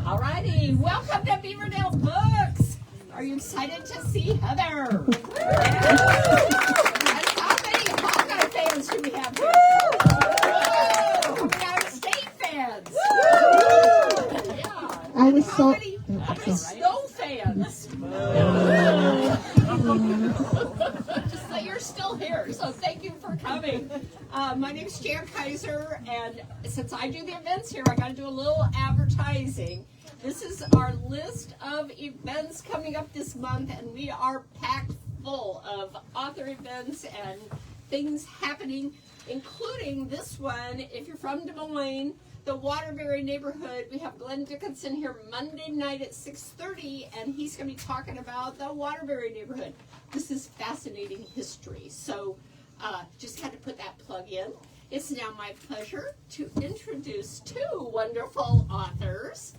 All righty, welcome to Beaverdale Books. Are you excited to see Heather? And how many Hawkeye fans do we have here? How many State fans? Yeah. I was How many Snow fans? Just that you're still here, so thank you for coming. My name's Jan Kaiser, and since I do the events here, I got to do a little advertising. This is our list of events coming up this month, and we are packed full of author events and things happening, including this one. If you're from Des Moines, the Waterbury neighborhood, we have Glenn Dickinson here Monday night at 6:30, and he's going to be talking about the Waterbury neighborhood. This is fascinating history, so just had to put that plug in. It's now my pleasure to introduce two wonderful authors.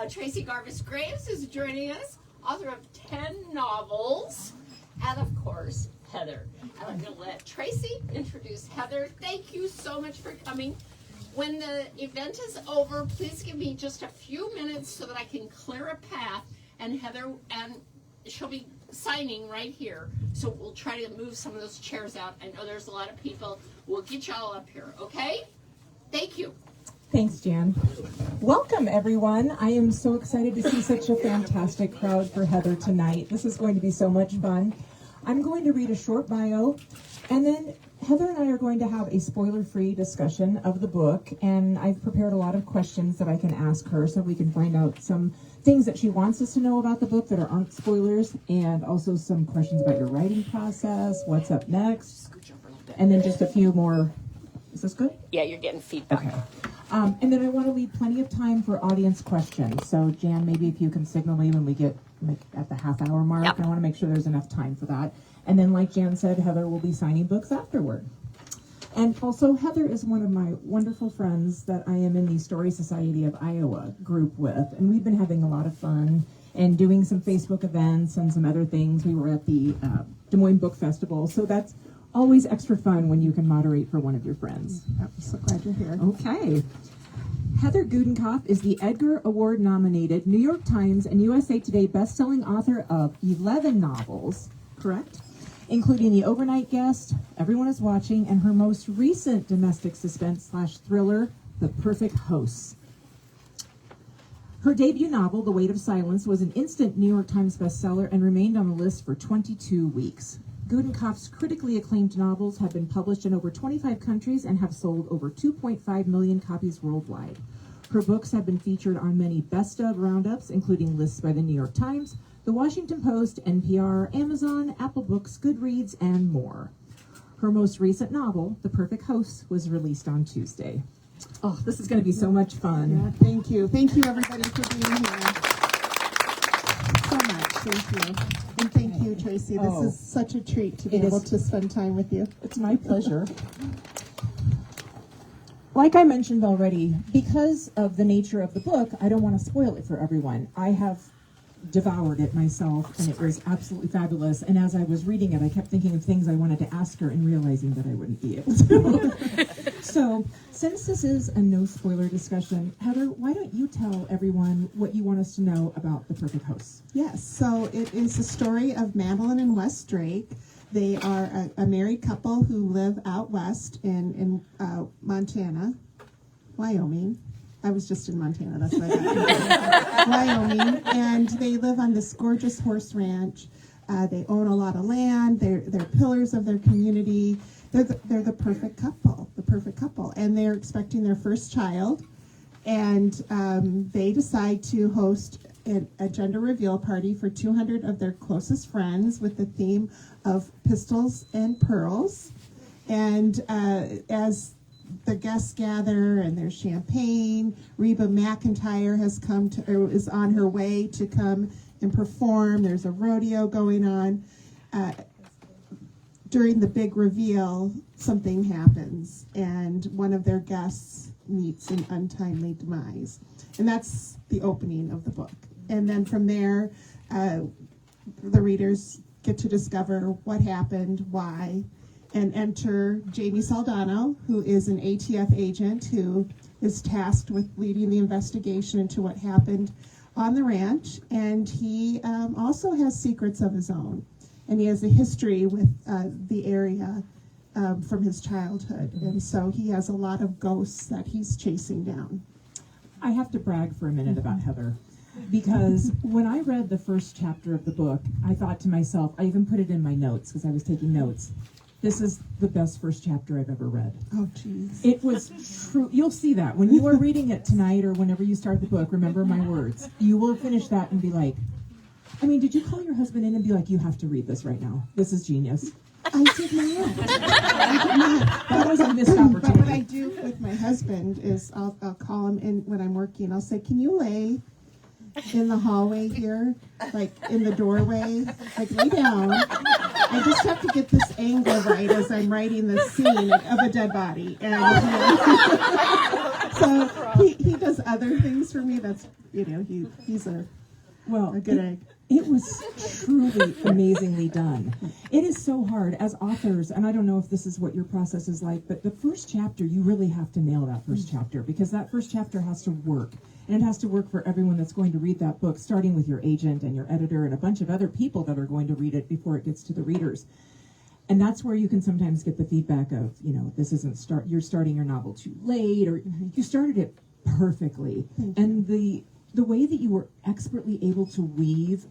Tracy Garvis Graves is joining us, author of 10 novels, and of course, Heather. I'm going to let Tracy introduce Heather. Thank you so much for coming. When the event is over, please give me just a few minutes so that I can clear a path, and Heather, and she'll be signing right here, so we'll try to move some of those chairs out. I know there's a lot of people. We'll get you all up here, okay? Thank you. Thanks, Jan. Welcome, everyone. I am so excited to see such a fantastic crowd for Heather tonight. This is going to be so much fun. I'm going to read a short bio, and then Heather and I are going to have a spoiler-free discussion of the book, and I've prepared a lot of questions that I can ask her so we can find out some things that she wants us to know about the book that aren't spoilers, and also some questions about your writing process, what's up next, and then just a few more. Is this good? Yeah, you're getting feedback. Okay. And then I want to leave plenty of time for audience questions. So, Jan, maybe if you can signal me when we get at the half-hour mark. Yep. I want to make sure there's enough time for that. And then, like Jan said, Heather will be signing books afterward. And also, Heather is one of my wonderful friends that I am in the Story Society of Iowa group with. And we've been having a lot of fun and doing some Facebook events and some other things. We were at the Des Moines Book Festival. So that's always extra fun when you can moderate for one of your friends. I'm so glad you're here. Okay. Heather Gudenkauf is the Edgar Award-nominated New York Times and USA Today best-selling author of 11 novels, correct? Including The Overnight Guest, Everyone is Watching, and her most recent domestic suspense/thriller, The Perfect Host. Her debut novel, The Weight of Silence, was an instant New York Times bestseller and remained on the list for 22 weeks. Gudenkauf's critically acclaimed novels have been published in over 25 countries and have sold over 2.5 million copies worldwide. Her books have been featured on many best of roundups, including lists by the New York Times, the Washington Post, NPR, Amazon, Apple Books, Goodreads, and more. Her most recent novel, The Perfect Host, was released on Tuesday. Oh, this is going to be so much fun. Yeah, thank you. Thank you, everybody, for being here. So much. Thank you. And thank you, Tracy. This is such a treat to be able to spend time with you. It's my pleasure. Like I mentioned already, because of the nature of the book, I don't want to spoil it for everyone. I have devoured it myself, and it was absolutely fabulous. And as I was reading it, I kept thinking of things I wanted to ask her and realizing that I wouldn't be able to. So, since this is a no-spoiler discussion, Heather, why don't you tell everyone what you want us to know about The Perfect Host? Yes, so it is the story of Madeline and Wes Drake. They are a married couple who live out west in Montana, Wyoming. I was just in Montana, that's why I got Wyoming. And they live on this gorgeous horse ranch. They own a lot of land. They're pillars of their community. They're the perfect couple. And they're expecting their first child. And they decide to host a gender reveal party for 200 of their closest friends with the theme of pistols and pearls. And as the guests gather and there's champagne, Reba McEntire is on her way to come and perform. There's a rodeo going on. During the big reveal, something happens, and one of their guests meets an untimely demise. And that's the opening of the book. And then from there, the readers get to discover what happened, why, and enter Jamie Saldano, who is an ATF agent who is tasked with leading the investigation into what happened on the ranch. And he also has secrets of his own. And he has a history with the area from his childhood. And so he has a lot of ghosts that he's chasing down. I have to brag for a minute about Heather, because when I read the first chapter of the book, I thought to myself, I even put it in my notes because I was taking notes, this is the best first chapter I've ever read. Oh, geez. It was true. You'll see that. When you are reading it tonight or whenever you start the book, remember my words. You will finish that and be like, I mean, did you call your husband in and be like, you have to read this right now? This is genius. I did not. I did not. That was a missed But what I opportunity. do with my husband is I'll call him in when I'm working. I'll say, can you lay in the hallway here, like in the doorway, like lay down. I just have to get this angle right as I'm writing this scene of a dead body. And so he does other things for me. That's, he's a good egg. It was truly amazingly done. It is so hard as authors, and I don't know if this is what your process is like, but the first chapter, you really have to nail that first chapter, because that first chapter has to work. And it has to work for everyone that's going to read that book, starting with your agent and your editor and a bunch of other people that are going to read it before it gets to the readers. And that's where you can sometimes get the feedback of, this isn't you're starting your novel too late, or you started it perfectly. And the way that you were expertly able to weave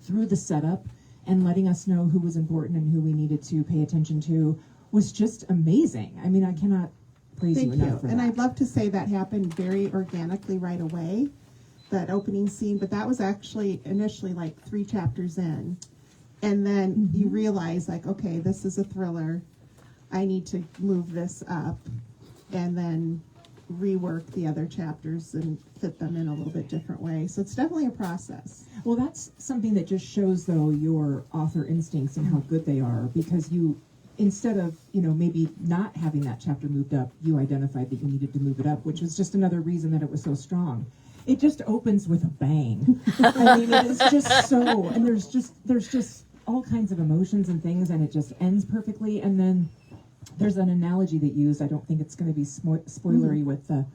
through the setup and letting us know who was important and who we needed to pay attention to was just amazing. I mean, I cannot praise you enough for that. And I'd love to say that happened very organically right away, that opening scene, but that was actually initially like 3 chapters in. And then you realize, like, okay, this is a thriller. I need to move this up and then rework the other chapters and fit them in a little bit different way. So it's definitely a process. Well, that's something that just shows, though, your author instincts and how good they are, because you, instead of, maybe not having that chapter moved up, you identified that you needed to move it up, which was just another reason that it was so strong. It just opens with a bang. I mean, it is just so, and there's just all kinds of emotions and things, and it just ends perfectly. And then there's an analogy that you used, I don't think it's going to be spoilery, with the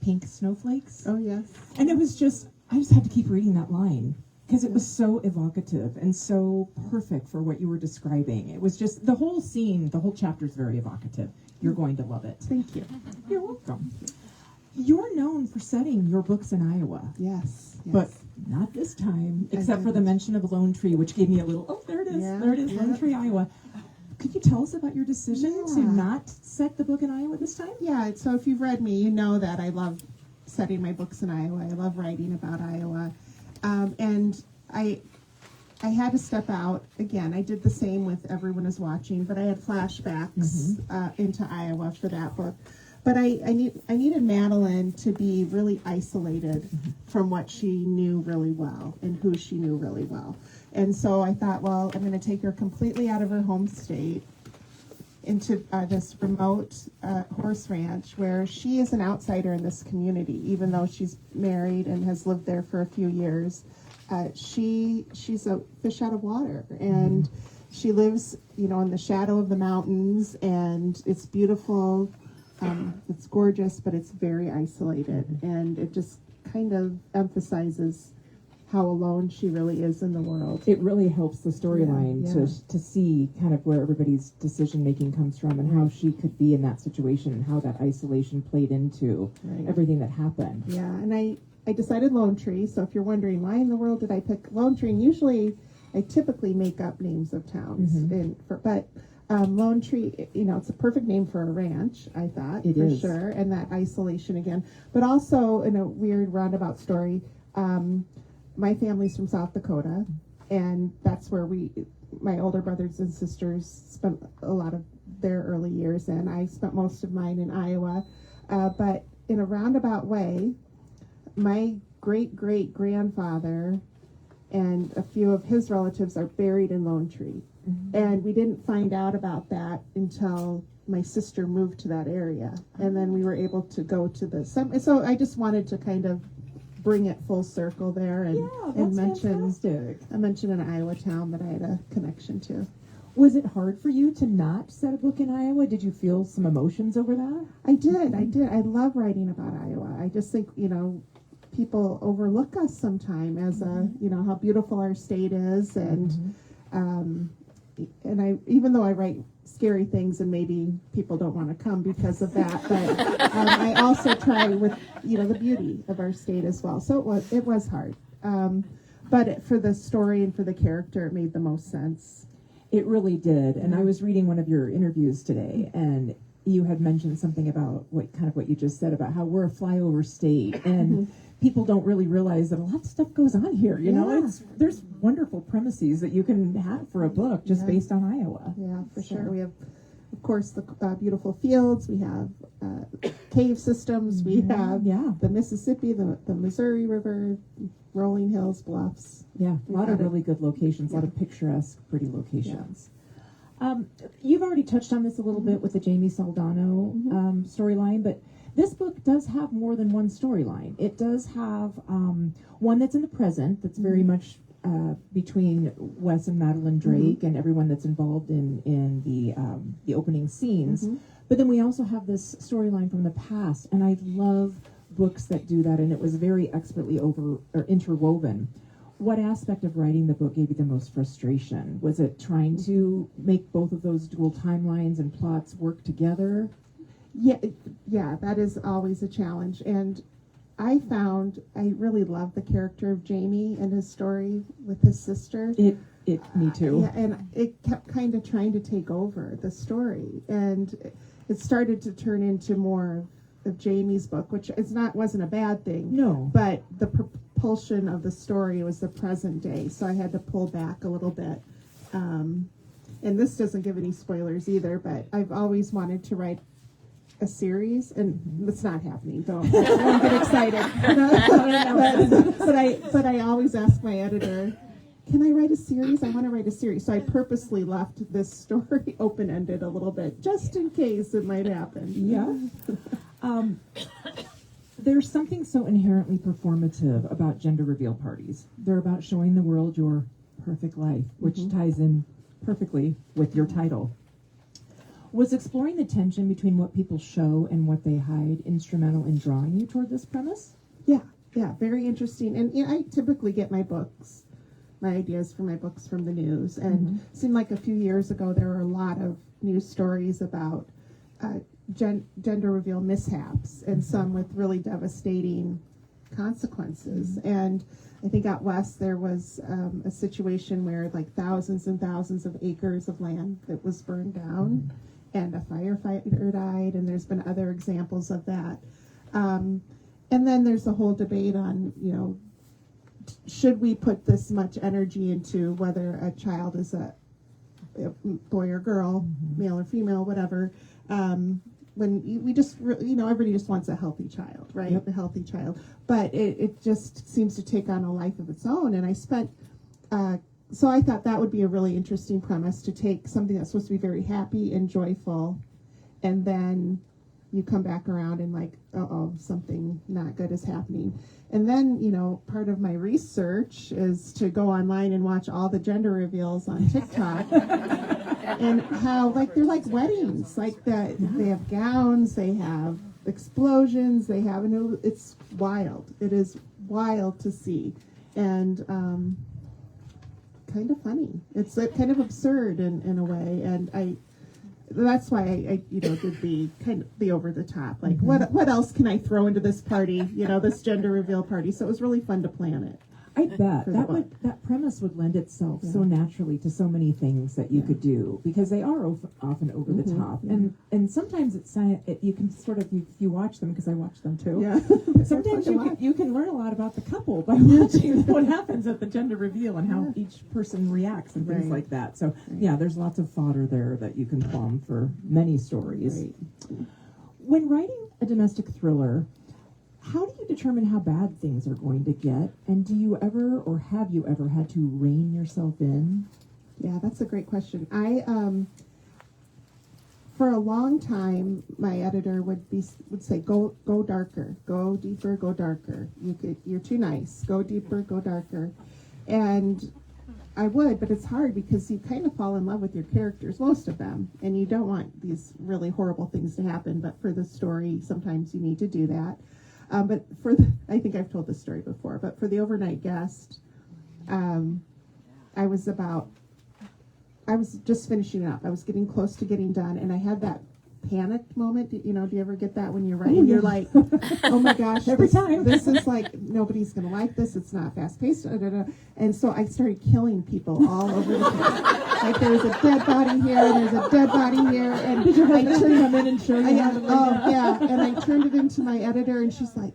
pink snowflakes. Oh, yes. And it was just, I just had to keep reading that line, because it was so evocative and so perfect for what you were describing. It was just, the whole scene, the whole chapter is very evocative. You're going to love it. Thank you. You're welcome. You're known for setting your books in Iowa. Yes. But not this time, except for the mention of Lone Tree, which gave me a little, oh, there it is, Lone Tree, Iowa. Could you tell us about your decision to not set the book in Iowa this time? Yeah, so if you've read me, you know that I love setting my books in Iowa. I love writing about Iowa. And I had to step out. Again, I did the same with Everyone Is Watching, but I had flashbacks into Iowa for that book. But I needed Madeline to be really isolated from what she knew really well and who she knew really well. And so I thought, well, I'm going to take her completely out of her home state into this remote horse ranch where she is an outsider in this community, even though she's married and has lived there for a few years. She's a fish out of water, and she lives, in the shadow of the mountains, and it's beautiful. It's gorgeous, but it's very isolated, and it just kind of emphasizes how alone she really is in the world. It really helps the storyline to see kind of where everybody's decision making comes from and how she could be in that situation and how that isolation played into everything that happened. Yeah, and I decided Lone Tree. So if you're wondering why in the world did I pick Lone Tree, and usually I typically make up names of towns, but Lone Tree, it's a perfect name for a ranch, I thought, for sure, and that isolation again. But also, in a weird roundabout story, my family's from South Dakota, and that's where my older brothers and sisters spent a lot of their early years in. I spent most of mine in Iowa, but in a roundabout way, my great-great-grandfather and a few of his relatives are buried in Lone Tree. And we didn't find out about that until my sister moved to that area. And then we were able to go to the... So I just wanted to kind of bring it full circle there and, Yeah, and that's fantastic. I mentioned an Iowa town that I had a connection to. Was it hard for you to not set a book in Iowa? Did you feel some emotions over that? I did. I love writing about Iowa. I just think, people overlook us sometime as how beautiful our state is, and I, even though I write scary things and maybe people don't want to come because of that, but I also try with the beauty of our state as well. So it was hard, but for the story and for the character, it made the most sense. It really did. And I was reading one of your interviews today, and you had mentioned something about what you just said about how we're a flyover state, and people don't really realize that a lot of stuff goes on here. There's wonderful premises that you can have for a book just based on Iowa. Yeah, for sure. We have, of course, the beautiful fields. We have cave systems. We have the Mississippi, the Missouri River, rolling hills, bluffs. Yeah, a lot of really good locations, a lot of picturesque, pretty locations. You've already touched on this a little bit with the Jamie Saldano storyline, but this book does have more than one storyline. It does have one that's in the present, that's very much between Wes and Madeline Drake and everyone that's involved in the opening scenes. But then we also have this storyline from the past, and I love books that do that, and it was very expertly interwoven. What aspect of writing the book gave you the most frustration? Was it trying to make both of those dual timelines and plots work together? Yeah, that is always a challenge. And I found I really loved the character of Jamie and his story with his sister. Me too. Yeah, and it kept kind of trying to take over the story, and it started to turn into more of Jamie's book, which wasn't a bad thing. No, but the propulsion of the story was the present day, so I had to pull back a little bit. And this doesn't give any spoilers either, but I've always wanted to write a series, and it's not happening. Don't get excited. But I always ask my editor, can I write a series? I want to write a series. So I purposely left this story open-ended a little bit, just in case it might happen. Yeah. There's something so inherently performative about gender reveal parties. They're about showing the world your perfect life, which ties in perfectly with your title. Was exploring the tension between what people show and what they hide instrumental in drawing you toward this premise? Yeah, very interesting. And I typically get my ideas for my books from the news. And it seemed like a few years ago there were a lot of news stories about gender reveal mishaps, and some with really devastating consequences. And I think out west there was a situation where like thousands and thousands of acres of land that was burned down, and a firefighter died, and there's been other examples of that. And then there's the whole debate on, should we put this much energy into whether a child is a boy or girl, male or female, whatever, when we just, everybody just wants a healthy child, right? A healthy child. But it just seems to take on a life of its own. And I spent, so I thought that would be a really interesting premise, to take something that's supposed to be very happy and joyful, and then you come back around and like, something not good is happening. And then, part of my research is to go online and watch all the gender reveals on TikTok. And how, they're like weddings, they have gowns, they have explosions, it's wild. It is wild to see. And kind of funny. It's kind of absurd in a way. And that's why I did the over the top. Like, what else can I throw into this party? This gender reveal party. So it was really fun to plan it. I bet that premise would lend itself so naturally to so many things that you could do, because they are often over the top, and sometimes you can sort of, if you watch them, because I watch them too. Yeah. Sometimes you can learn a lot about the couple by watching what happens at the gender reveal and how each person reacts and things like that. So there's lots of fodder there that you can plumb for many stories. Right. When writing a domestic thriller, how do you determine how bad things are going to get? And do you ever, or have you ever, had to rein yourself in? Yeah, that's a great question. for a long time, my editor would say, go darker, go deeper, go darker. You're too nice. Go deeper, go darker. And I would, but it's hard because you kind of fall in love with your characters, most of them, and you don't want these really horrible things to happen. But for the story, sometimes you need to do that. But I think I've told this story before. But for the overnight guest, I was just finishing up. I was getting close to getting done, and I had that panicked moment. Do you ever get that when you're writing? You're like, oh my gosh, every time. This is like, nobody's going to like this. It's not fast paced. And so I started killing people all over the place. Like there's a dead body here, and there's a dead body here. And Did your husband come in and show you how to oh, yeah. And I turned it into my editor, and she's like,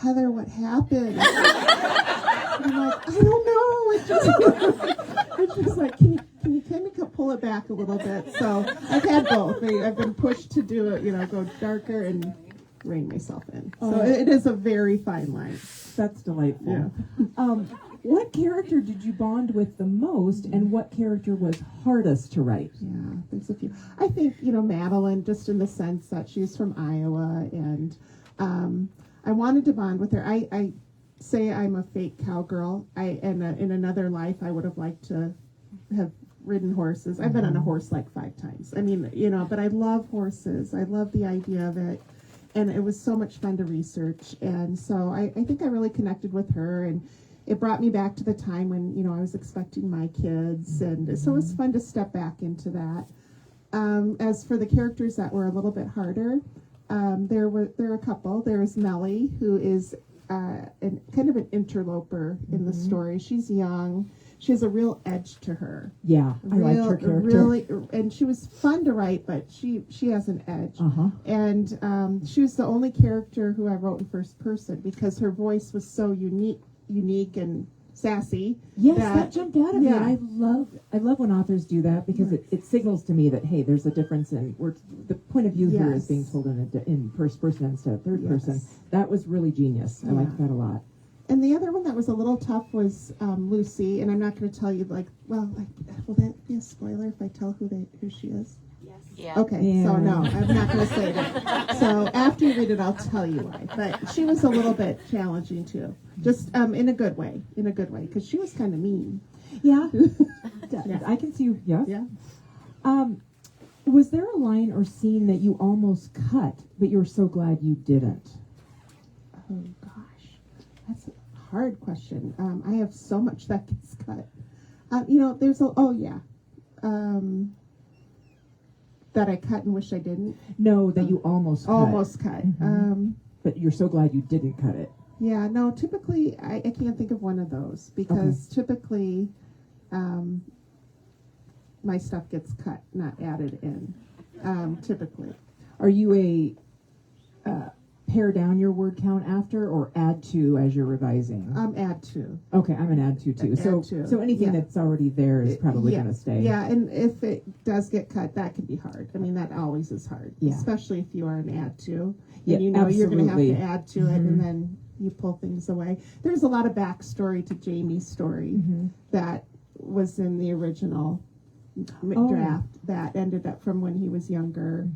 Heather, what happened? And I'm like, I don't know. It's just like, can you pull it back a little bit? So I've had both. I've been pushed to do it, go darker and rein myself in. So it is a very fine line. That's delightful. Yeah. What character did you bond with the most, and what character was hardest to write? Yeah, there's a few. I think, Madeline, just in the sense that she's from Iowa, and I wanted to bond with her. I say I'm a fake cowgirl. In another life, I would have liked to have ridden horses. I've been on a horse like 5 times. I mean, but I love horses. I love the idea of it. And it was so much fun to research. And so I think I really connected with her. And it brought me back to the time when, I was expecting my kids. And so it was fun to step back into that. As for the characters that were a little bit harder, there are a couple. There is Melly, who is kind of an interloper in the story. She's young. She has a real edge to her. Yeah, I liked her character. Really, and she was fun to write, but she has an edge. And she was the only character who I wrote in first person because her voice was so unique and sassy. Yes, that jumped out at me. I love when authors do that because it signals to me that, hey, there's a difference in the point of view here is being told in first person instead of third person. That was really genius. I liked that a lot. And the other one that was a little tough was Lucy, and I'm not going to tell you will that be a spoiler if I tell who she is? Yes. Yeah. Okay, Yeah. so no, I'm not going to say that. So after you read it, I'll tell you why. But she was a little bit challenging too, just in a good way, because she was kind of mean. Yeah. I can see. Yes. Yeah. Was there a line or scene that you almost cut, but you were so glad you didn't? Oh gosh, that's a hard question. I have so much that gets cut. There's that I cut and wish I didn't. No, that you almost cut. Almost cut. But you're so glad you didn't cut it. Yeah, no, typically I can't think of one of those because typically my stuff gets cut, not added in, typically. Are you a pare down your word count after or add to as you're revising? Add to. Okay, I'm an add to too. So anything that's already there is probably going to stay. Yeah, and if it does get cut, that can be hard. I mean, that always is hard, especially if you are an add to. Yeah, And you're going to have to add to it, and then you pull things away. There's a lot of backstory to Jamie's story that was in the original draft that ended up from when he was younger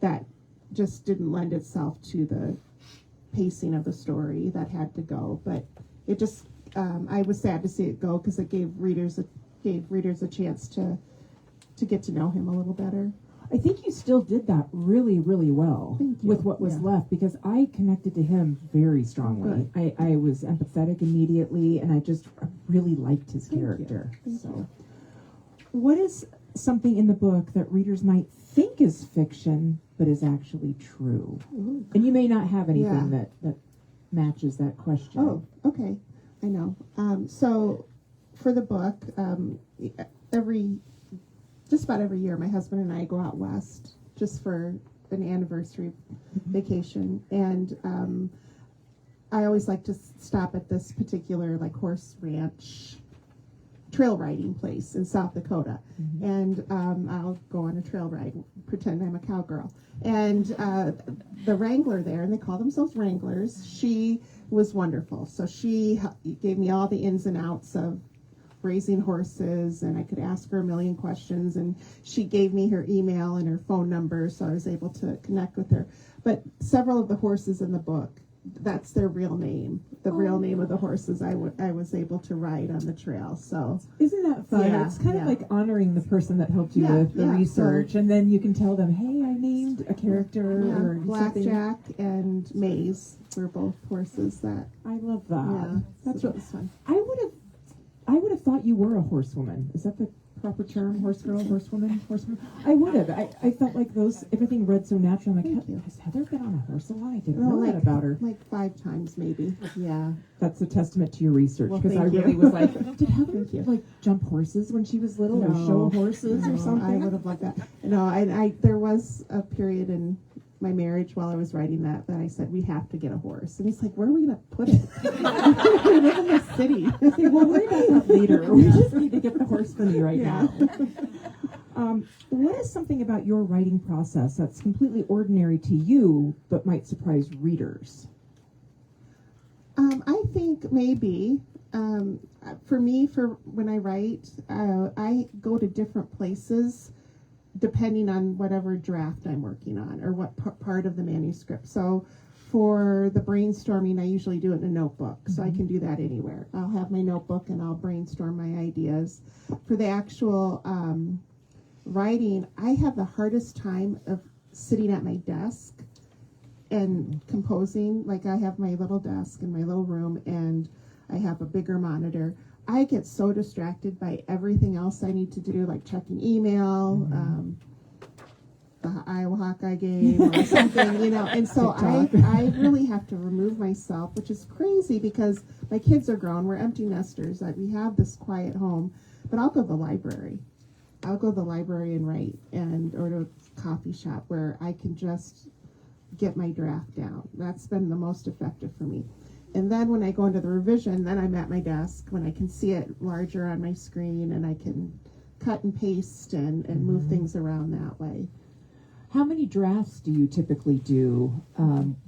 that just didn't lend itself to the pacing of the story that had to go. But it just, I was sad to see it go because it gave readers a chance to get to know him a little better. I think you still did that really, really well with what was left because I connected to him very strongly. I was empathetic immediately, and I really liked his character. Thank you. What is something in the book that readers might think is fiction but is actually true? Ooh. And you may not have anything that matches that question. Oh, okay. I know. So for the book, just about every year, my husband and I go out west just for an anniversary vacation. And I always like to stop at this particular horse ranch trail riding place in South Dakota. And I'll go on a trail ride, pretend I'm a cowgirl. And the wrangler there, and they call themselves wranglers, she was wonderful. So she gave me all the ins and outs of raising horses, and I could ask her a million questions, and she gave me her email and her phone number, so I was able to connect with her. But several of the horses in the book, that's their real name. The real name of the horses I was able to ride on the trail. So Isn't that fun? Yeah, It's kind of yeah. like honoring the person that helped you with the research, and then you can tell them, hey, I named a character or something. Blackjack and Maze were both horses that. I love that. Yeah, That's so what it was fun. I would have thought you were a horsewoman. Is that the proper term? Horse girl, horsewoman, horsewoman? I would have. I felt like everything read so natural. I'm like, Thank you. has Heather been on a horse a lot? I didn't Well, know that about her. Like 5 times maybe. Yeah. That's a testament to your research, Well, because I thank you. really was like, did Heather Thank you. like jump horses when she was little, or show horses or No, something? I would have loved that. No, I there was a period in my marriage while I was writing that I said, we have to get a horse. And he's like, where are we going to put it? We live in the city. Okay, we'll worry about that later. We just need to get the horse for me right Yeah. now. What is something about your writing process that's completely ordinary to you, but might surprise readers? I think maybe for me, for when I write, I go to different places depending on whatever draft I'm working on or what part of the manuscript. So for the brainstorming, I usually do it in a notebook, so I can do that anywhere. I'll have my notebook and I'll brainstorm my ideas. For the actual writing, I have the hardest time of sitting at my desk and composing. Like, I have my little desk in my little room and I have a bigger monitor. I get so distracted by everything else I need to do, like checking email, the Iowa Hawkeye game or something, and so I really have to remove myself, which is crazy because my kids are grown, we're empty nesters, that we have this quiet home, but I'll go to the library. I'll go to the library and write, or to a coffee shop where I can just get my draft down. That's been the most effective for me. And then when I go into the revision, then I'm at my desk when I can see it larger on my screen and I can cut and paste and move things around that way. How many drafts do you typically do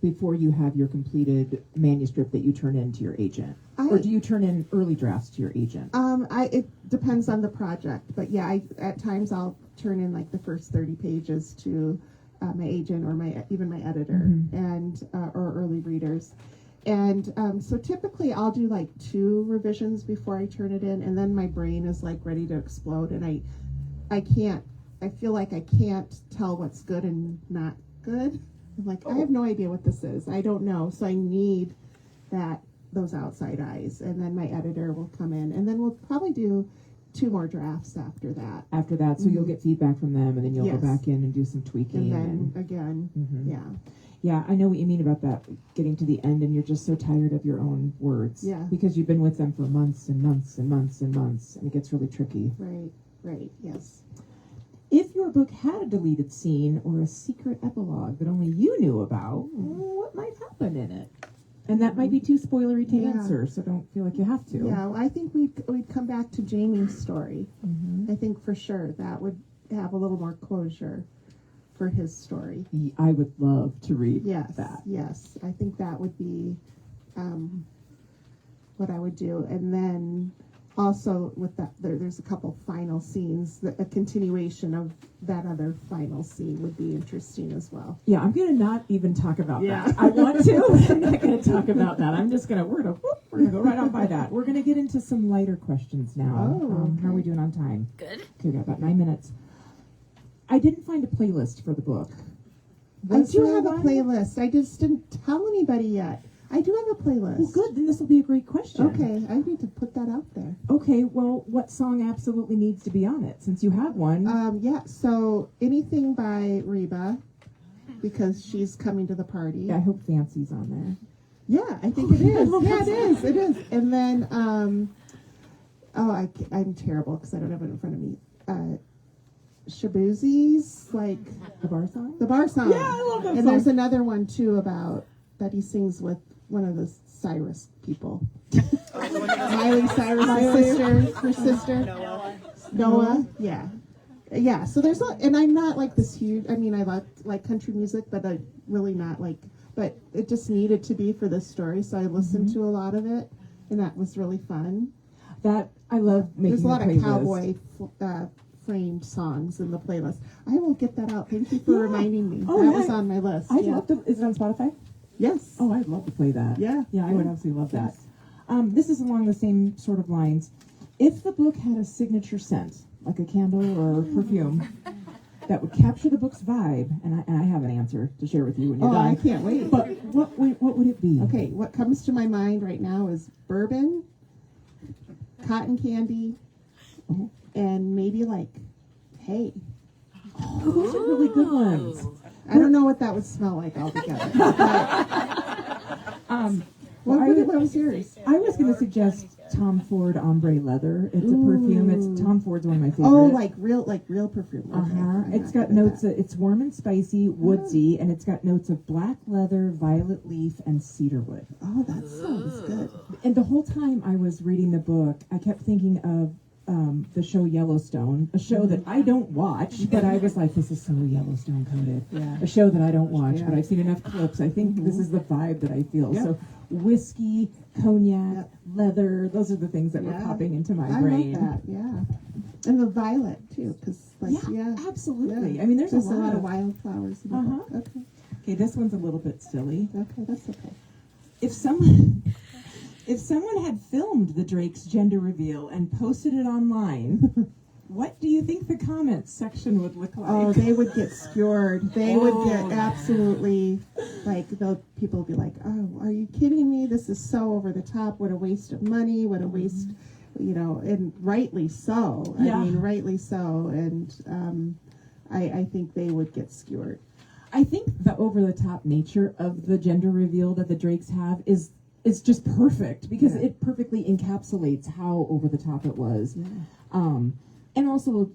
before you have your completed manuscript that you turn in to your agent? Or do you turn in early drafts to your agent? It depends on the project, but yeah, at times I'll turn in like the first 30 pages to my agent or even my editor and or early readers. And so typically I'll do like 2 revisions before I turn it in, and then my brain is like ready to explode, and I feel like I can't tell what's good and not good. I'm like, I have no idea what this is. I don't know. So I need those outside eyes, and then my editor will come in, and then we'll probably do 2 more drafts after that. So you'll get feedback from them, and then you'll Yes. go back in and do some tweaking. And then again, Yeah, I know what you mean about that, getting to the end and you're just so tired of your own words. Yeah. Because you've been with them for months and months and months and months, and it gets really tricky. Right, yes. If your book had a deleted scene or a secret epilogue that only you knew about, what might happen in it? And that might be too spoilery to answer, so don't feel like you have to. Yeah, well, I think we'd come back to Jamie's story. I think for sure that would have a little more closure for his story. I would love to read that. Yes, I think that would be what I would do. And then also with that, there's a couple final scenes. A continuation of that other final scene would be interesting as well. Yeah, I'm going to not even talk about that. I want to, but I'm not going to talk about that. I'm just going to, we're going to go right on by that. We're going to get into some lighter questions now. Okay. How are we doing on time? Good. Okay, we got about 9 minutes. I didn't find a playlist for the book. I do have a playlist. I just didn't tell anybody yet. I do have a playlist. Well, good. Then this will be a great question. Okay, I need to put that out there. Okay, well, what song absolutely needs to be on it, since you have one? So anything by Reba, because she's coming to the party. Yeah, I hope Fancy's on there. Yeah, I think it is. Yeah, it is. And then, I'm terrible because I don't have it in front of me. Shabuzi's, like The bar song? the bar song. Yeah, I love that and song. there's another one too about that he sings with one of the Cyrus people. Miley Cyrus' her sister. Noah. Yeah. So there's and I'm not like this huge. I mean, I like country music, but I really not like. But it just needed to be for this story, so I listened to a lot of it, and that was really fun. That I love making. There's a lot of playlist. cowboy framed songs in the playlist. I will get that out. Thank you for reminding me. Oh, that yeah. was on my list. I'd love to. Is it on Spotify? Yes. Oh, I'd love to play that. Yeah. Yeah, I would absolutely love that. This is along the same sort of lines. If the book had a signature scent, like a candle or perfume, that would capture the book's vibe, and I have an answer to share with you when you're done. I can't wait. But what would it be? Okay, what comes to my mind right now is bourbon, cotton candy, and maybe like hay. Oh, those are really good ones. I don't know what that would smell like altogether. What was yours? I was going to suggest Tom Ford ombre leather. It's a perfume. It's Tom Ford's one of my favorites. Oh, like real perfume. Okay. It's got notes. It's warm and spicy, woodsy, and it's got notes of black leather, violet leaf, and cedarwood. Oh, that sounds good. And the whole time I was reading the book, I kept thinking of the show Yellowstone, a show that I don't watch, but I was like, this is so Yellowstone coded. Yeah. A show that I don't watch, Yeah. but I've seen enough clips. I think this is the vibe that I feel. Yep. So whiskey, cognac, Yep. leather, those are the things that were popping into my I brain. love that, yeah. And the violet, too, because, Absolutely. Yeah. I mean, there's just a lot of wildflowers in the book. Okay. Okay, this one's a little bit silly. Okay, that's okay. If someone had filmed the Drake's gender reveal and posted it online, what do you think the comments section would look like? Oh, they would get skewered. They would get absolutely, people would be like, oh, are you kidding me? This is so over the top. What a waste of money. What a waste, and rightly so. Yeah. I mean, rightly so. And I think they would get skewered. I think the over-the-top nature of the gender reveal that the Drakes have is just perfect because it perfectly encapsulates how over-the-top it was. Yeah. And also,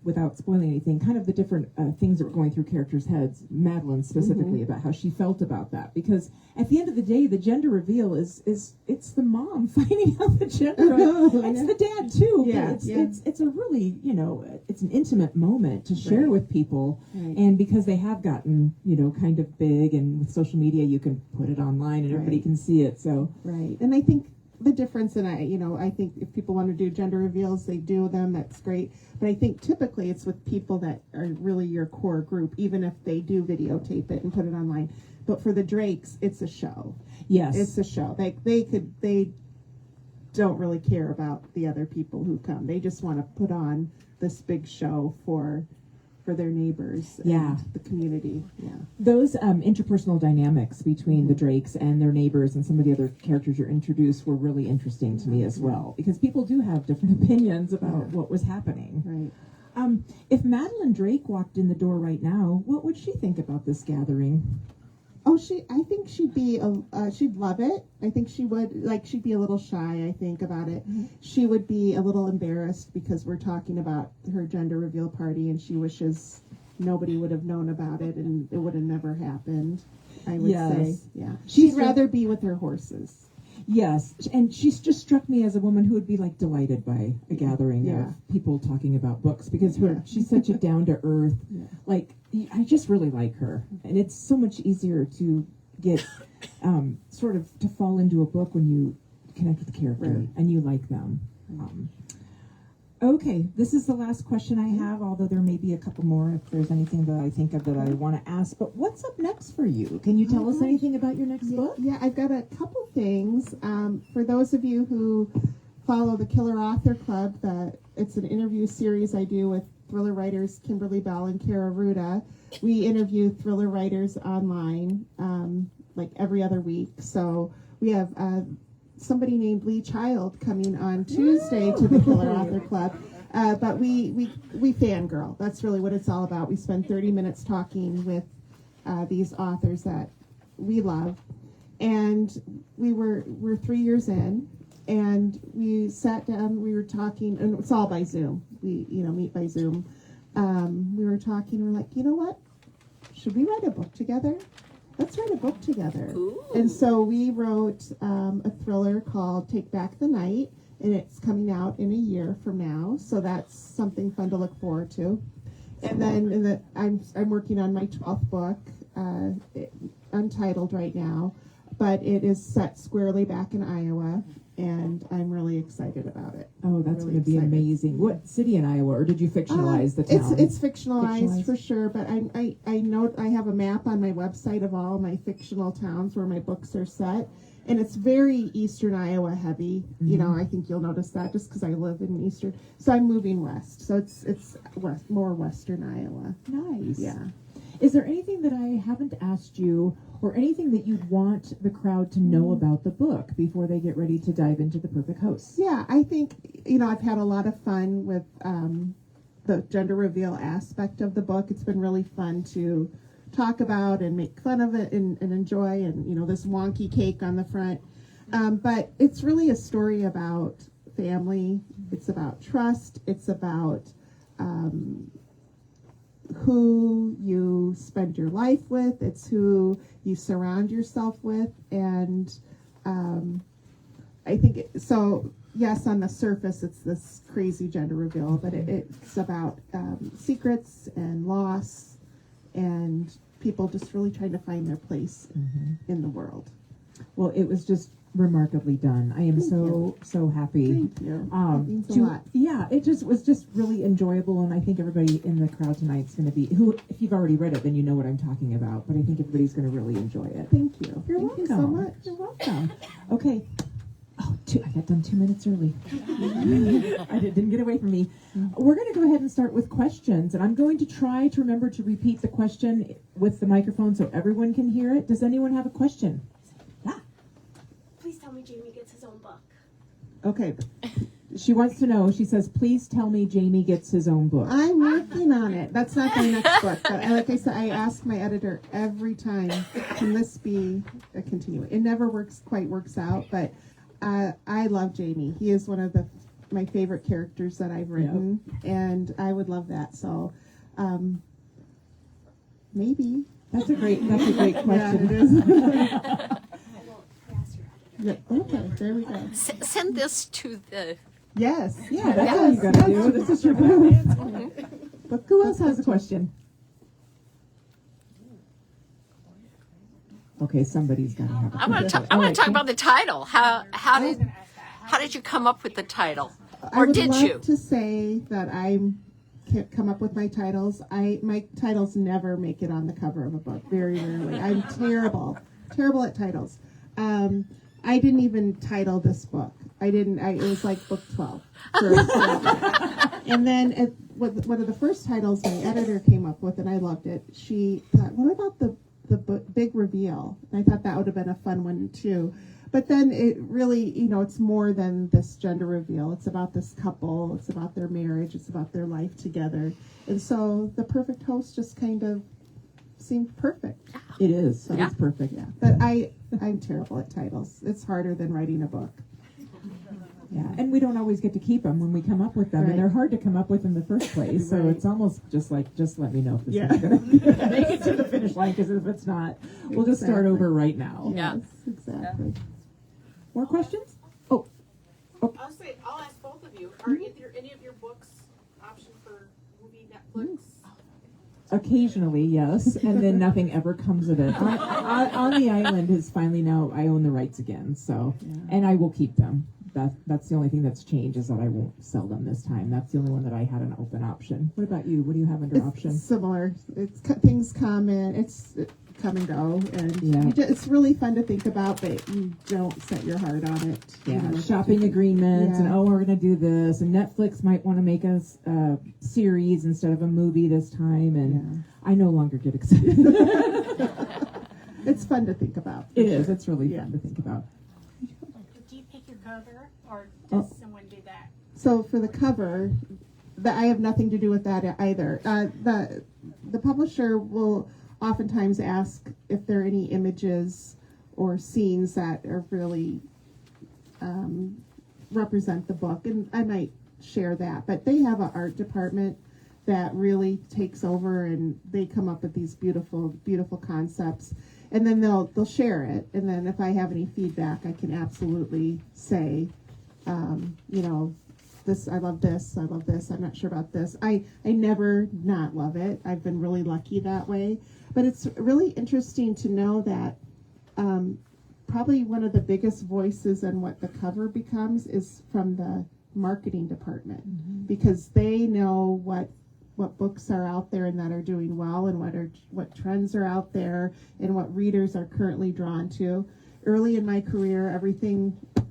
without spoiling anything, kind of the different things that were going through characters' heads, Madeline specifically, about how she felt about that. Because at the end of the day, the gender reveal is it's the mom finding out the gender. It's the dad too. Yeah, It's a really, it's an intimate moment to share with people. Right. And because they have gotten, kind of big, and with social media, you can put it online and everybody can see it. So Right. And I think the difference, and I think if people want to do gender reveals, they do them. That's great. But I think typically it's with people that are really your core group, even if they do videotape it and put it online. But for the Drakes, it's a show. Yes, It's a show. They don't really care about the other people who come. They just want to put on this big show for their neighbors and the community. Yeah. those interpersonal dynamics between the Drakes and their neighbors and some of the other characters you're introduced were really interesting to me as well, because people do have different opinions about what was happening. Right. If Madeline Drake walked in the door right now, what would she think about this gathering? Oh, I think she'd be, she'd love it. I think she would, she'd be a little shy, I think, about it. Mm-hmm. She would be a little embarrassed because we're talking about her gender reveal party and she wishes nobody would have known about it and it would have never happened, I would say. Yeah. She'd rather be with her horses. Yes, and she's just struck me as a woman who would be delighted by a gathering of people talking about books, because she's such a down to earth. I just really like her, and it's so much easier to get sort of to fall into a book when you connect with the character and you like them. Okay, this is the last question I have, although there may be a couple more if there's anything that I think of that I want to ask. But what's up next for you? Can you tell us anything about your next book? Yeah, I've got a couple things. For those of you who follow the Killer Author Club, it's an interview series I do with thriller writers Kimberly Bell and Kara Ruda. We interview thriller writers online every other week. So we have somebody named Lee Child coming on Tuesday to the Killer Author Club. But we fangirl. That's really what it's all about. We spend 30 minutes talking with these authors that we love. And we're 3 years in, and we sat down, we were talking, and it's all by Zoom. We, meet by Zoom. We were talking, we're like, you know what? Should we write a book together? Let's write a book together. Ooh. And so we wrote a thriller called Take Back the Night, and it's coming out in a year from now. So that's something fun to look forward to. And then I'm working on my 12th book, untitled right now, but it is set squarely back in Iowa. and I'm really excited about it. Oh, that's Really going to be excited. amazing. What city in Iowa, or did you fictionalize the town? It's fictionalized for sure, but I know I have a map on my website of all my fictional towns where my books are set, and it's very Eastern Iowa heavy. You know, I think you'll notice that just because I live in Eastern. So I'm moving west, so it's more Western Iowa. Nice. Yeah. Is there anything that I haven't asked you, or anything that you'd want the crowd to know about the book before they get ready to dive into The Perfect Host? Yeah, I think, you know, I've had a lot of fun with the gender reveal aspect of the book. It's been really fun to talk about and make fun of it and enjoy, and, you know, this wonky cake on the front. But it's really a story about family. It's about trust. It's about who you spend your life with. It's who you surround yourself with. And I think so. Yes, on the surface it's this crazy gender reveal, but it's about secrets and loss and people just really trying to find their place in the world. Well, it was just remarkably done. I am so happy. Thank you. That means a lot. Yeah, it just was just really enjoyable, and I think everybody in the crowd tonight is going to be, who, if you've already read it, then you know what I'm talking about, but I think everybody's going to really enjoy it. Thank you. You're Thank welcome. you so much. You're welcome. Okay. Oh, I got done 2 minutes early. It didn't get away from me. We're going to go ahead and start with questions, and I'm going to try to remember to repeat the question with the microphone so everyone can hear it. Does anyone have a question? Yeah. Please tell me Jamie gets his own book. Okay. She wants to know, she says, please tell me Jamie gets his own book. I'm working on it. That's not my next book. But like I said, I ask my editor every time, can this be a continuation? It never quite works out, but I love Jamie. He is one of my favorite characters that I've written, and I would love that. So maybe. That's a great question. Yeah, it is. I won't harass your editor. Yeah, okay, there we go. Send this to the. Yes. Yeah, that's all you got to do. This is your book. But Who else has a question? Okay, somebody's got to have a I want question. to. I want to talk about the title. How did you come up with the title, I or would did love you? to say that I can't come up with my titles. My titles never make it on the cover of a book. Very rarely. I'm terrible at titles. I didn't even title this book. It was like book 12. And then one of the first titles my editor came up with, and I loved it. She thought, what about the big reveal? And I thought that would have been a fun one too. But then it really, it's more than this gender reveal. It's about this couple. It's about their marriage. It's about their life together. And so The Perfect Host just kind of seemed perfect. It is. So It's perfect. Yeah. But I'm terrible at titles. It's harder than writing a book. Yeah, and we don't always get to keep them when we come up with them, Right. and they're hard to come up with in the first place. So Right. it's almost just like, just let me know if this Yeah. is going to make it to the finish line, because if it's not, we'll just start Exactly. over right now. Yeah. Yes, exactly. More questions? I'll say, I'll ask both of you. Are any of your books option for movie Netflix? Occasionally, yes, and then nothing ever comes of it. On the Island is finally now, I own the rights again, so, and I will keep them. That's the only thing that's changed, is that I won't sell them this time. That's the only one that I had an open option. What about you? What do you have under It's option? similar. Things come in. It's come and go, and Yeah. it's really fun to think about, but you don't set your heart on it. Yeah, shopping agreements, and Yeah. we're going to do this, and Netflix might want to make us a series instead of a movie this time, and Yeah. I no longer get excited. It's fun to think about. It is. It's really Yeah. fun to think about. Do you pick your cover, or Oh. does someone do that? So for the cover, I have nothing to do with that either. The publisher will oftentimes ask if there are any images or scenes that are really represent the book, and I might share that. But they have an art department that really takes over, and they come up with these beautiful, beautiful concepts, and then they'll share it. And then if I have any feedback, I can absolutely say, this, I love this, I'm not sure about this. I never not love it. I've been really lucky that way. But it's really interesting to know that probably one of the biggest voices in what the cover becomes is from the marketing department, because they know what books are out there and that are doing well, and what trends are out there, and what readers are currently drawn to. Early in my career,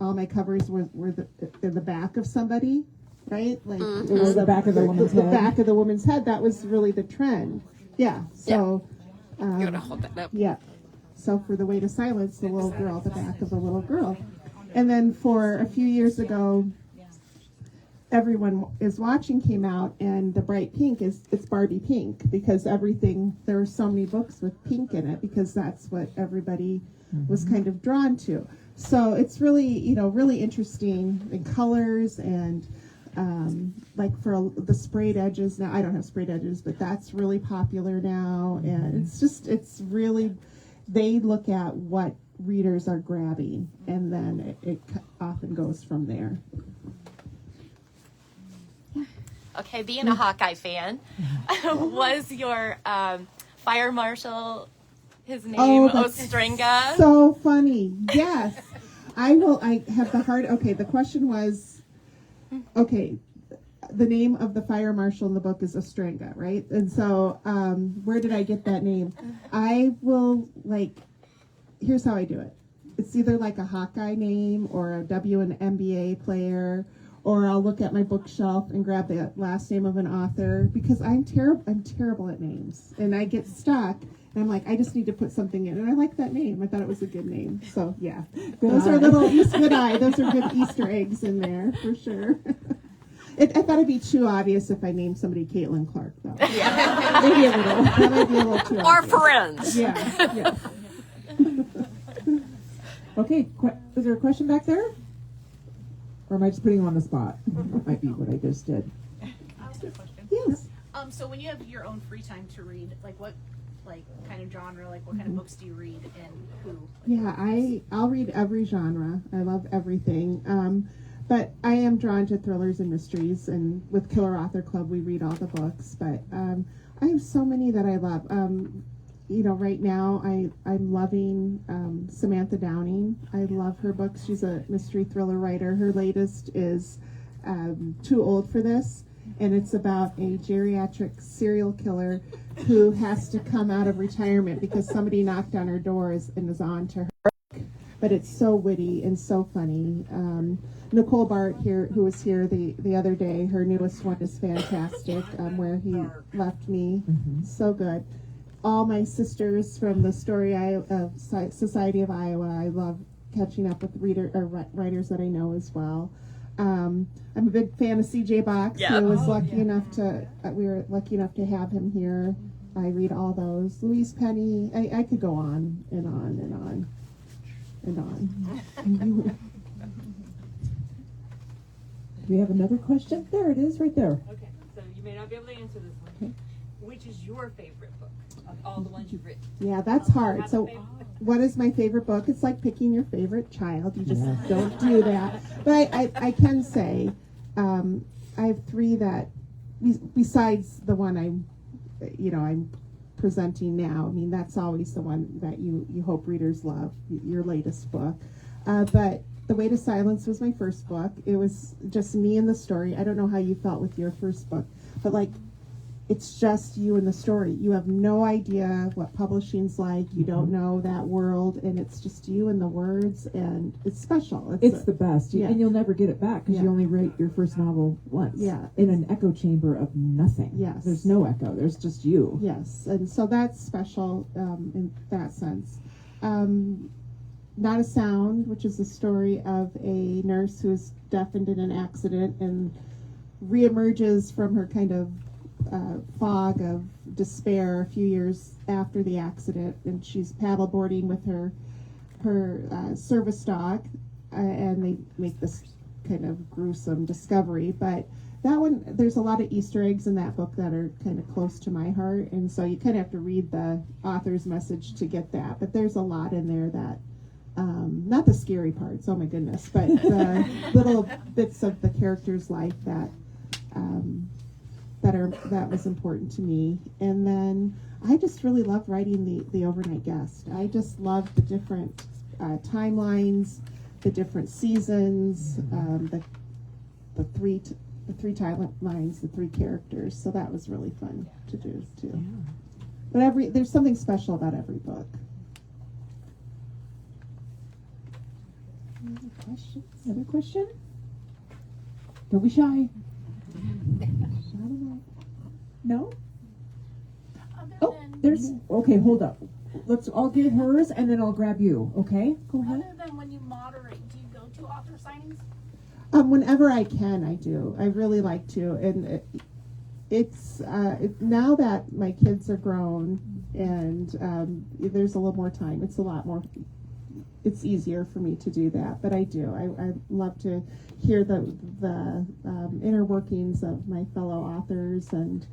all my covers were in the back of somebody, right? Like It was the back of the woman's the head. back of the woman's head. That was really the trend. Yeah. So. You're gonna hold that up. Yeah. So for The Way to Silence, the little girl, the back of the little girl. And then for a few years ago, Everyone Is Watching came out, and the bright pink it's Barbie pink, because there are so many books with pink in it, because that's what everybody was kind of drawn to. So it's really, really interesting in colors, and like for the sprayed edges. Now I don't have sprayed edges, but that's really popular now, and it's really, they look at what readers are grabbing, and then it often goes from there. Okay, being a Hawkeye fan, was your fire marshal, his name that's Ostrenga? So funny. Yes. I have the hard. Okay, the question was, okay, the name of the fire marshal in the book is Ostrenga, right? And so, where did I get that name? I will, here's how I do it. It's either like a Hawkeye name or a WNBA player, or I'll look at my bookshelf and grab the last name of an author, because I'm terrible at names, and I get stuck. And I'm like, I just need to put something in. And I like that name. I thought it was a good name. So, yeah. Those are good eye. Those are good Easter eggs in there, for sure. I thought it'd be too obvious if I named somebody Caitlin Clark, though. Yeah. Maybe a little. That might be a little too Our obvious. friends. Yeah. Okay, is there a question back there? Or am I just putting you on the spot? That might be what I just did. I'll ask a question. Yes. So when you have your own free time to read, what kind of genre, what kind of books do you read, and who? Yeah, I'll read every genre. I love everything. But I am drawn to thrillers and mysteries, and with Killer Author Club, we read all the books. But I have so many that I love. Right now I'm loving Samantha Downing. I love her books. She's a mystery thriller writer. Her latest is Too Old for This, and it's about a geriatric serial killer who has to come out of retirement because somebody knocked on her door and is on to her. But it's so witty and so funny. Nicole Bart here, who was here the other day, her newest one is fantastic. Where He Left Me, so good. All my sisters from the Society of Iowa, I love catching up with writers that I know as well. I'm a big fan of C.J. Box. Yeah. I was lucky enough we were lucky enough to have him here. I read all those. Louise Penny. I could go on and on and on and on. Do we have another question? There it is, right there. Okay, so you may not be able to answer this one. Okay. Which is your favorite book of all the ones you've written? Yeah, that's hard. Have a So, favorite? what is my favorite book? It's like picking your favorite child. You just don't do that. But I can say, I have three that, besides the one I'm presenting now. I mean, that's always the one that you hope readers love, your latest book. But The Way to Silence was my first book. It was just me and the story. I don't know how you felt with your first book, but it's just you and the story. You have no idea what publishing's like. You don't know that world, and it's just you and the words, and it's special. It's the best, yeah. and you'll never get it back because Yeah. you only write your first novel once. Yeah. In an echo chamber of nothing. Yes. There's no echo. There's just you. Yes, and so that's special in that sense. Not a Sound, which is the story of a nurse who is deafened in an accident and reemerges from her kind of fog of despair a few years after the accident, and she's paddleboarding with her service dog, and they make this kind of gruesome discovery. But that one, there's a lot of Easter eggs in that book that are kind of close to my heart, and so you kind of have to read the author's message to get that. But there's a lot in there that, not the scary parts, oh my goodness, but the little bits of the character's life that was important to me. And then I just really love writing the overnight guest. I just love the different timelines, the different seasons, the three timelines, the 3 characters. So that was really fun to do too. But there's something special about every book. Other question? Don't be shy. No? Oh, there's, okay, hold up. Let's all get hers and then I'll grab you, okay? Go ahead. Other than when you moderate, do you go to author signings? Whenever I can, I do. I really like to. And now that my kids are grown and there's a little more time, it's easier for me to do that, but I do. I love to hear the inner workings of my fellow authors and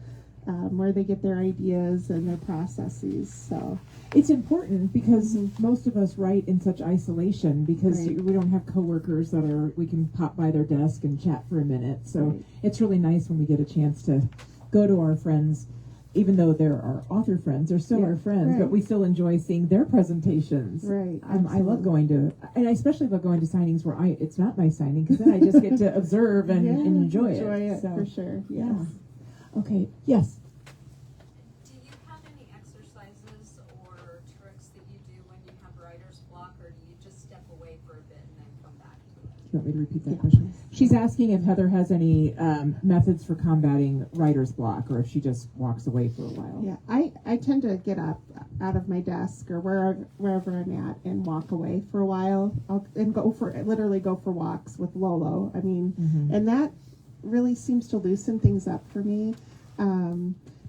where they get their ideas and their processes. So It's important because most of us write in such isolation because Right. we don't have coworkers we can pop by their desk and chat for a minute. So Right. it's really nice when we get a chance to go to our friends. Even though they're our author friends, they're still Yeah, our friends, right. but we still enjoy seeing their presentations. Right, I love absolutely. going to, and I especially love going to signings where it's not my signing because then I just get to observe and enjoy it. So, for sure. Yes. yeah. Okay. Yes. Do you have any exercises or tricks that you do when you have writer's block, or do you just step away for a bit and then come back to it? You want me to repeat that question? She's asking if Heather has any methods for combating writer's block, or if she just walks away for a while. Yeah, I tend to get up out of my desk or wherever I'm at and walk away for a while. And literally go for walks with Lolo. I mean, and that really seems to loosen things up for me.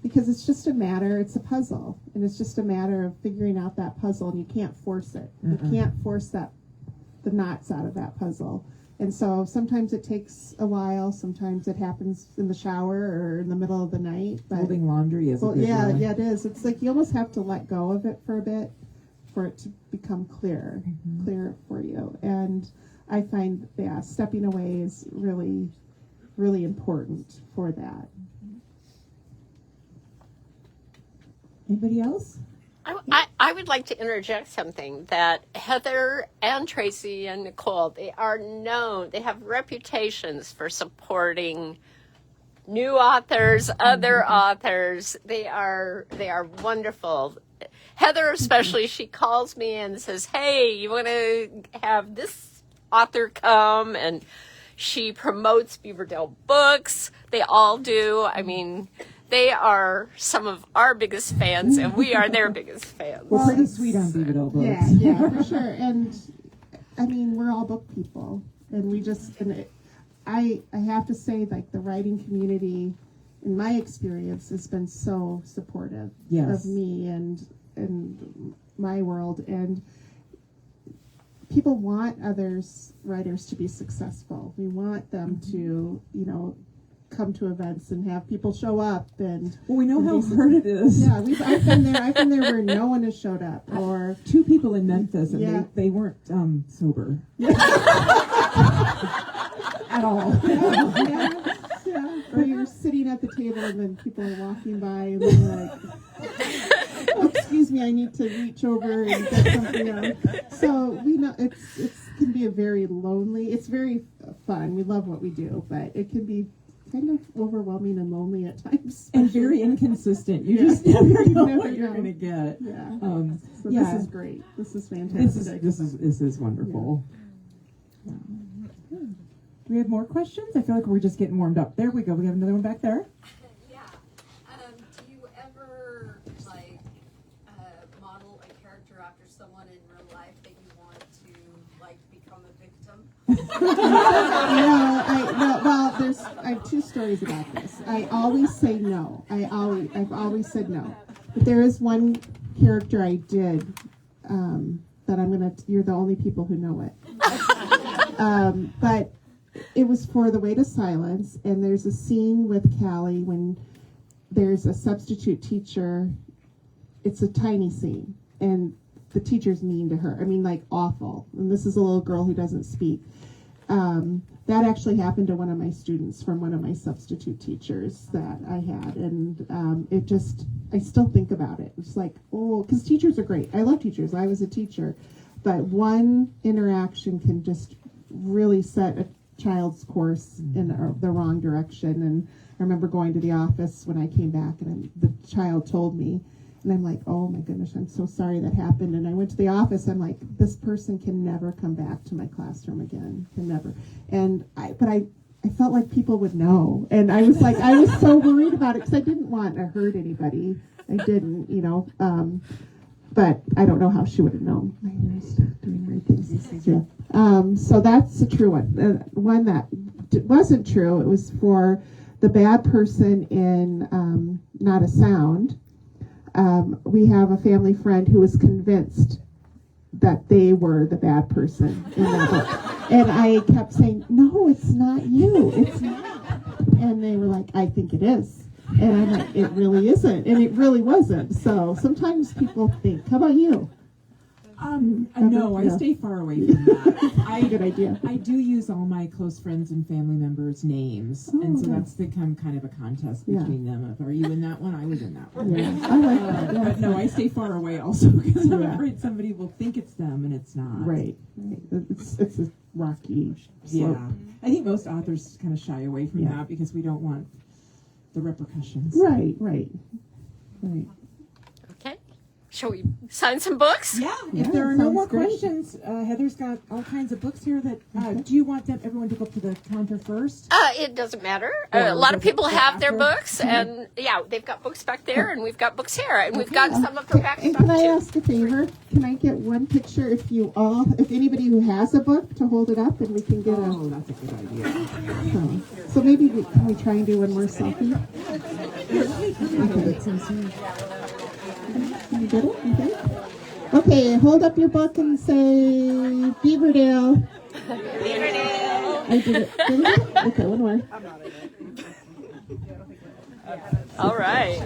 Because it's just it's a puzzle, and it's just a matter of figuring out that puzzle, and you can't force it. You can't force the knots out of that puzzle. And so sometimes it takes a while, sometimes it happens in the shower or in the middle of the night. But Folding laundry is a good one. yeah, it is. It's like you almost have to let go of it for a bit for it to become clearer for you. And I find stepping away is really, really important for that. Anybody else? I would like to interject something that Heather and Tracy and Nicole, they are known, they have reputations for supporting new authors, other authors. They are wonderful. Heather especially, she calls me and says, hey, you want to have this author come? And she promotes Beaverdale Books. They all do. I mean, they are some of our biggest fans, and we are their biggest fans. We're pretty sweet on Beaverdale Books. Yeah, for sure. And I mean, we're all book people, and I have to say, like, the writing community, in my experience, has been so supportive of me and my world. And people want writers to be successful. We want them to, come to events and have people show up and We know how hard it is. Yeah, I've been there where no one has showed up, or 2 people in Memphis and they weren't sober at all. Yeah. Or you're sitting at the table and then people are walking by and they're like, oh, excuse me, I need to reach over and get something. So we know it can be a very lonely. It's very fun. We love what we do, but it can be kind of overwhelming and lonely at times. And very inconsistent. You just never know what you're going to get. Yeah. So yeah. this is great. This is fantastic. This is wonderful. Yeah. Do we have more questions? I feel like we're just getting warmed up. There we go. We have another one back there. Yeah. Do you ever model a character after someone in real life that you want to become a victim? I have 2 stories about this. I always say no. I've always said no. But there is one character I did that you're the only people who know it. But it was for The Way to Silence, and there's a scene with Callie when there's a substitute teacher. It's a tiny scene, and the teacher's mean to her. I mean, like, awful. And this is a little girl who doesn't speak. That actually happened to one of my students from one of my substitute teachers that I had. And I still think about it. It's like, because teachers are great. I love teachers. I was a teacher. but one interaction can just really set a child's course in the wrong direction. And I remember going to the office when I came back, and the child told me, and I'm like, oh my goodness, I'm so sorry that happened. And I went to the office, I'm like, this person can never come back to my classroom again, can never. And I felt like people would know. And I was like, I was so worried about it because I didn't want to hurt anybody. I didn't, you know. But I don't know how she would have known. My hair is doing weird things. Yeah. So that's a true one. One that wasn't true, it was for the bad person in Not a Sound. We have a family friend who was convinced that they were the bad person in that book. And I kept saying, no, it's not you. It's not. And they were like, I think it is. And I'm like, it really isn't. And it really wasn't. So sometimes people think, how about you? No, I stay far away from that. Good idea. I do use all my close friends and family members' names, and so that's become kind of a contest between them. Of, are you in that one? I was in that one. Yeah, I like that. Yeah. But no, I stay far away also because I'm afraid somebody will think it's them and it's not. Right. It's a rocky slope. Yeah. I think most authors kind of shy away from that because we don't want the repercussions. Right. Okay. Shall we sign some books? Yeah, if there are no more great. questions, Heather's got all kinds of books here that, do you want everyone to go up to the counter first? It doesn't matter. Or A lot of does it people go have their after? books, and they've got books back there, and we've got books here, and we've got some of her back And stuff can I too. ask a favor? Can I get one picture if anybody who has a book to hold it up and we can get Oh, that's a good idea. so maybe can we try and do one more selfie? Can you get it? Okay, hold up your book and say Beaverdale. Beaverdale. I did it. Did I do it? Okay, one more. All right.